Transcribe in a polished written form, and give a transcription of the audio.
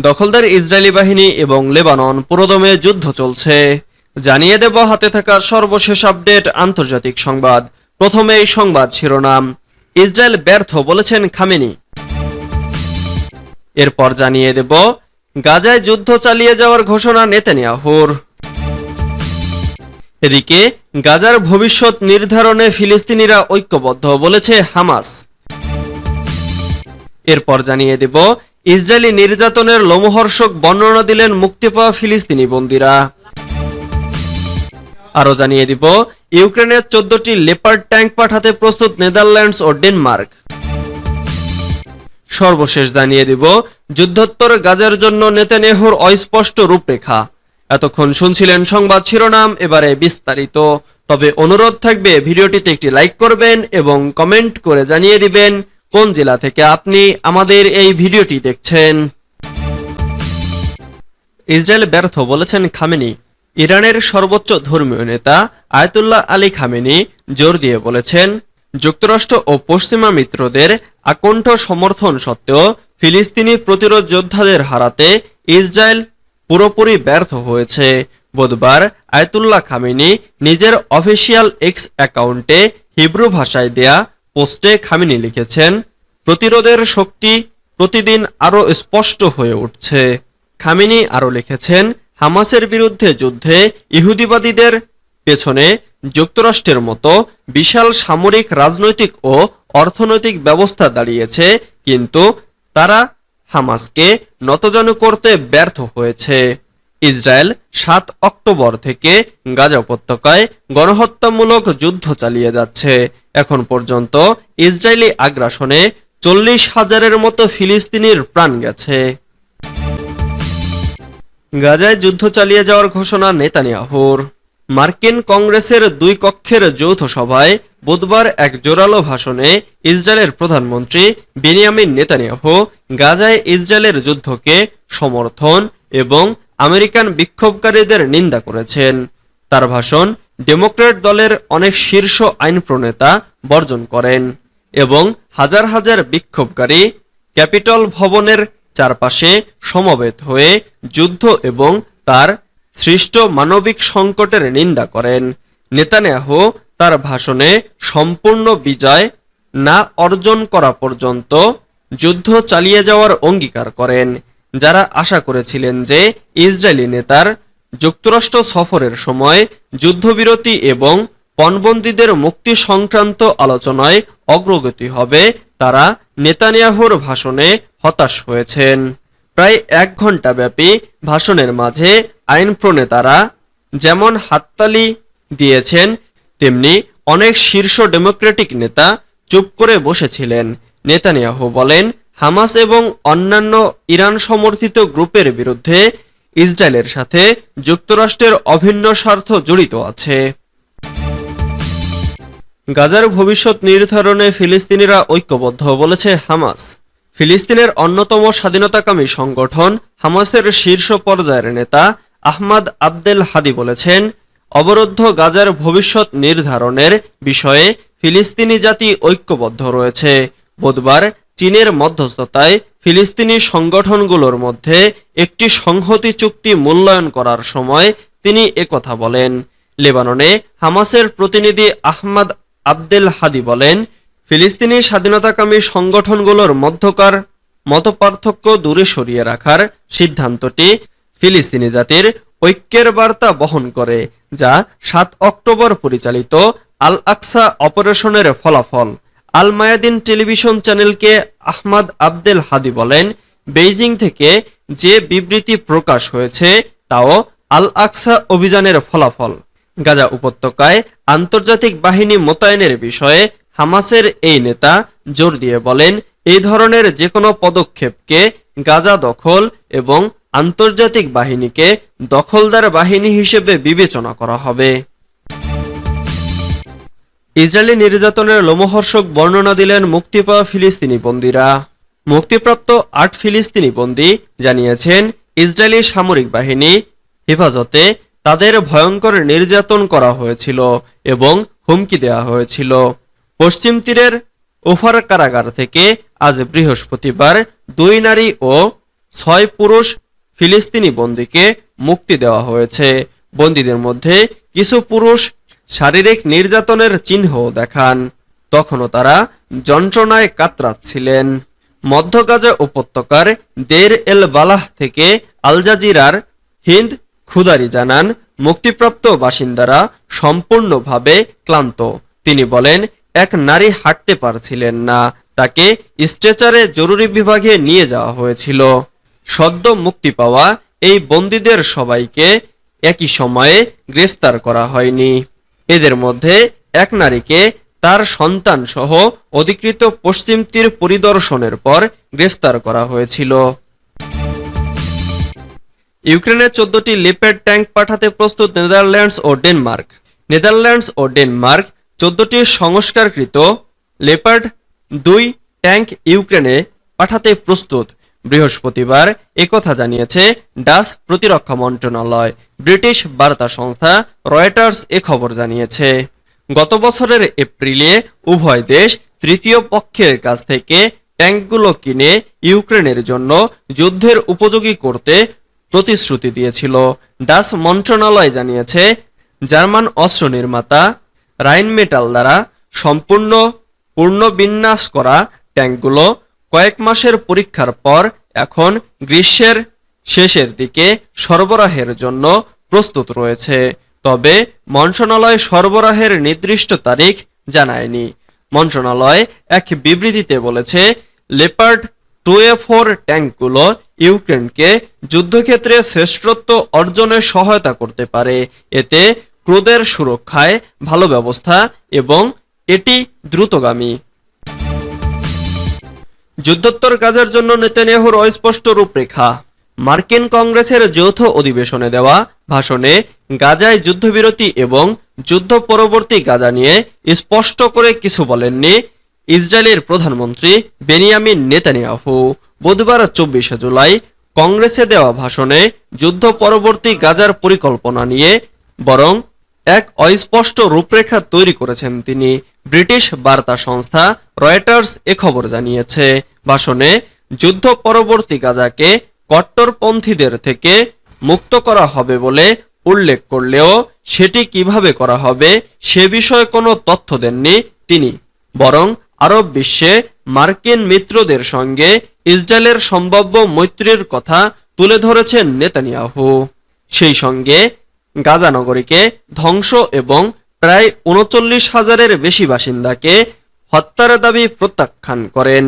দখলদার ইসরায়েলি বাহিনী এবং লেবানন পুরোদমে যুদ্ধ চলছে। জানিয়ে দেব হাতে থাকা সর্বশেষ আপডেট আন্তর্জাতিক সংবাদ। প্রথমে এই সংবাদ শিরোনাম, ইসরায়েল ব্যর্থ বলেছেন খামেনি। এরপর জানিয়ে দেব গাজায় যুদ্ধ চালিয়ে যাওয়ার ঘোষণা নেতানিয়াহুর। এদিকে গাজার ভবিষ্যৎ নির্ধারণে ফিলিস্তিনিরা ঐক্যবদ্ধ বলেছে হামাস। এরপর জানিয়ে দেব ইসরায়েলি নির্যাতনের লোমহর্ষক বর্ণনা দিলেন মুক্তি পাওয়া ফিলিস্তিনি বন্দীরা। আরো জানিয়ে দিব ইউক্রেনের 14টি লেপার্ড ট্যাঙ্ক পাঠাতে প্রস্তুত নেদারল্যান্ডস ও ডেনমার্ক। সর্বশেষ জানিয়ে দিব যুদ্ধোত্তর গাজার জন্য নেতানিয়াহুর অস্পষ্ট রূপরেখা। এতক্ষণ শুনছিলেন সংবাদ শিরোনাম, এবারে বিস্তারিত। তবে অনুরোধ থাকবে ভিডিওটিতে একটি লাইক করবেন এবং কমেন্ট করে জানিয়ে দিবেন কোন জেলা থেকে আপনি আমাদের এই ভিডিওটি দেখছেন। ইসরায়েল ব্যর্থ বলেছেন খামেনি। ইরানের সর্বোচ্চ ধর্মীয় নেতা আয়াতুল্লাহ আলী খামেনি জোর দিয়ে বলেছেন, যুক্তরাষ্ট্র ও পশ্চিমা মিত্রদের আকণ্ঠ সমর্থন সত্ত্বেও ফিলিস্তিনি প্রতিরোধ যোদ্ধাদের হারাতে ইসরায়েল পুরোপুরি ব্যর্থ হয়েছে। বুধবার আয়াতুল্লাহ খামেনি নিজের অফিসিয়াল এক্স অ্যাকাউন্টে হিব্রু ভাষায় দেয়া পোস্টে খামেনি লিখেছেন, প্রতিরোধের শক্তি প্রতিদিন আরও স্পষ্ট হয়ে উঠছে। খামেনি আরও লিখেছেন, হামাসের বিরুদ্ধে যুদ্ধে ইহুদিবাদীদের পেছনে যুক্তরাষ্ট্রের মতো বিশাল সামরিক, রাজনৈতিক ও অর্থনৈতিক ব্যবস্থা দাঁড়িয়েছে, কিন্তু তারা হামাসকে নতজানু করতে ব্যর্থ হয়েছে। ইসরায়েল 7 অক্টোবর থেকে গাজা উপত্যকায় গণহত্যামূলক যুদ্ধ চালিয়ে যাচ্ছে। এখন পর্যন্ত ইসরায়েলি আগ্রাসনে 40,000-এর মতো ফিলিস্তিনির প্রাণ গেছে। গাজায় যুদ্ধ চালিয়ে যাওয়ার ঘোষণা নেতানিয়াহুর। মার্কিন কংগ্রেসের 2 কক্ষের যৌথ সভায় বুধবার এক জোরালো ভাষণে ইসরায়েলের প্রধানমন্ত্রী বেনিয়ামিন নেতানিয়াহু গাজায় ইসরায়েলের যুদ্ধকে সমর্থন এবং আমেরিকান বিক্ষোভকারীদের নিন্দা করেছেন। তার ভাষণ ডেমোক্র্যাট দলের অনেক শীর্ষ আইন প্রণেতা বর্জন করেন এবং হাজার হাজার বিক্ষোভকারী ক্যাপিটল ভবনের চারপাশে সমবেত হয়ে যুদ্ধ এবং তার সৃষ্ট মানবিক সংকটের নিন্দা করেন। নেতানিয়াহু তার ভাষণে সম্পূর্ণ বিজয় না অর্জন করা পর্যন্ত যুদ্ধ চালিয়ে যাওয়ার অঙ্গীকার করেন। যারা আশা করেছিলেন যে ইসরায়েলি নেতার যুক্তরাষ্ট্র সফরের সময় যুদ্ধবিরতি এবং পণবন্দীদের মুক্তি সংক্রান্ত আলোচনায় অগ্রগতি হবে, তারা নেতানিয়াহুর ভাষণে হতাশ হয়েছেন। প্রায় 1 ঘণ্টা ব্যাপী ভাষণের মাঝে আইন প্রণেতারা যেমন হাততালি দিয়েছেন, তেমনি অনেক শীর্ষ ডেমোক্রেটিক নেতা চুপ করে বসেছিলেন। নেতানিয়াহু বলেন, হামাস এবং অন্যান্য ইরান সমর্থিত গ্রুপের বিরুদ্ধে ইসরায়েলের সাথে যুক্তরাষ্ট্রের অভিন্ন স্বার্থ জড়িত আছে। গাজার ভবিষ্যৎ নির্ধারণে ফিলিস্তিনিরা ঐক্যবদ্ধ বলেছে হামাস। ফিলিস্তিনের অন্যতম স্বাধীনতাকামী সংগঠন হামাসের শীর্ষ পর্যায়ের নেতা আহমাদ আবদেল হাদি বলেছেন, অবরুদ্ধ গাজার ভবিষ্যৎ নির্ধারণের বিষয়ে ফিলিস্তিনি জাতি ঐক্যবদ্ধ রয়েছে। বুধবার চীনের মধ্যস্থতায় ফিলিস্তিনি সংগঠনগুলোর মধ্যে একটি সংহতি চুক্তি মূল্যায়ন করার সময় তিনি একথা বলেন। লেবাননে হামাসের প্রতিনিধি আহমাদ আবদেল হাদি বলেন, ফিলিস্তিনি স্বাধীনতাকামী সংগঠনগুলোর মধ্যকার মতপার্থক্য দূরে সরিয়ে রাখার সিদ্ধান্তটি ফিলিস্তিনি জাতির ঐক্যের বার্তা বহন করে, যা 7 অক্টোবর পরিচালিত আল আকসা অপারেশনের ফলাফল। আল মায়াদিন টেলিভিশন চ্যানেলকে আহমাদ আবদেল হাদি বলেন, বেইজিং থেকে যে বিবৃতি প্রকাশ হয়েছে তাও আল আকসা অভিযানের ফলাফল। গাজা উপত্যকায় আন্তর্জাতিক বাহিনী মোতায়েনের বিষয়ে হামাসের এই নেতা জোর দিয়ে বলেন, এই ধরনের যে কোনো পদক্ষেপকে গাজা দখল এবং আন্তর্জাতিক বাহিনীকে দখলদার বাহিনী হিসেবে বিবেচনা করা হবে। ইসরায়েলি নির্যাতনের লোমহর্ষক বর্ণনা দিলেন মুক্তি পাওয়া ফিলিস্তিনি বন্দীরা। মুক্তিপ্রাপ্ত 8 ফিলিস্তিনি বন্দী জানিয়েছেন, ইসরায়েলি সামরিক বাহিনী হেফাজতে তাদের ভয়ঙ্কর নির্যাতন করা হয়েছিল এবং হুমকি দেওয়া হয়েছিল। পশ্চিম তীরের ওফার কারাগার থেকে আজ বৃহস্পতিবার 2 নারী ও 6 পুরুষ ফিলিস্তিনি বন্দীকে মুক্তি দেওয়া হয়েছে। বন্দীদের মধ্যে কিছু পুরুষ শারীরিক নির্যাতনের চিহ্ন দেখান। তখনও তারা যন্ত্রণায় কাতরাচ্ছিলেন। মধ্য গাজা উপত্যকার দের এল বালাহ থেকে আল জাজিরার হিন্দ খুদারি জানান, মুক্তিপ্রাপ্ত বাসিন্দারা সম্পূর্ণভাবে ক্লান্ত। তিনি বলেন, এক নারী হাঁটতে পারছিলেন না, তাকে স্ট্রেচারে জরুরি বিভাগে নিয়ে যাওয়া হয়েছিল। সদ্য মুক্তি পাওয়া এই বন্দীদের সবাইকে একই সময়ে গ্রেফতার করা হয়নি। এদের মধ্যে এক নারীকে তার সন্তান সহ অধিকৃত পশ্চিম তীর পরিদর্শনের পর গ্রেফতার করা হয়েছিল। ইউক্রেনে 14টি লিপার্ড ট্যাঙ্ক পাঠাতে প্রস্তুত নেদারল্যান্ডস ও ডেনমার্ক। নেদারল্যান্ডস ও ডেনমার্ক 14টি সংস্কারকৃত লেপার্ড 2 ট্যাঙ্ক ইউক্রেনে পাঠাতে প্রস্তুত। বৃহস্পতিবার একথা জানিয়েছে ডাচ প্রতিরক্ষা মন্ত্রণালয়। ব্রিটিশ বার্তা সংস্থা রয়টার্স এ খবর জানিয়েছে। গত বছরের এপ্রিলে উভয় দেশ তৃতীয় পক্ষের কাছ থেকে ট্যাঙ্কগুলো কিনে ইউক্রেনের জন্য যুদ্ধের উপযোগী করতে প্রতিশ্রুতি দিয়েছিল। ডাচ মন্ত্রণালয় জানিয়েছে, জার্মান অস্ত্র নির্মাতা রাইনমেটাল দ্বারা পুনর্বিন্যাস করা ট্যাঙ্কগুলো কয়েক মাসের পরীক্ষার পর এখন গ্রীষ্মের শেষের দিকে সরবরাহের জন্য প্রস্তুত রয়েছে। তবে মন্ত্রণালয় সরবরাহের নির্দিষ্ট তারিখ জানায়নি। মন্ত্রণালয় এক বিবৃতিতে বলেছে, লেপার্ড 2A4 ট্যাঙ্কগুলো ইউক্রেনকে যুদ্ধক্ষেত্রে শ্রেষ্ঠত্ব অর্জনে সহায়তা করতে পারে। এতে ক্রুদের সুরক্ষায় ভালো ব্যবস্থা এবং এটি দ্রুতগামী। যুদ্ধোত্তর গাজার জন্য নেতানিয়াহুর অস্পষ্ট রূপরেখা। মার্কিন কংগ্রেসের যৌথ অধিবেশনে দেওয়া ভাষণে গাজায় যুদ্ধবিরতি এবং যুদ্ধ পরবর্তী গাজা নিয়ে স্পষ্ট করে কিছু বলেননি ইসরায়েলের প্রধানমন্ত্রী বেনিয়ামিন নেতানিয়াহু। বুধবার 24 জুলাই কংগ্রেসে দেওয়া ভাষণে যুদ্ধ পরবর্তী গাজার পরিকল্পনা নিয়ে বরং এক অস্পষ্ট রূপরেখা তৈরি করেছেন তিনি। ব্রিটিশ বার্তা সংস্থা রয়টার্স এ খবর জানিয়েছে। ভাষণে যুদ্ধ পরবর্তী গাজাকে কট্টরপন্থীদের থেকে মুক্ত করা হবে বলে উল্লেখ করলেও সেটি কিভাবে করা হবে সে বিষয়ে কোনো তথ্য দেননি তিনি। বরং আরব বিশ্বে মার্কিন মিত্রদের সঙ্গে ইসরায়েলের সম্ভাব্য মৈত্রীর কথা তুলে ধরেছেন নেতানিয়াহু। সেই সঙ্গে গাজা নগরীকে ধ্বংস এবং প্রায় 39,000-এর বেশি বাসিন্দাকে হত্যার দাবি প্রত্যাখ্যান করেন।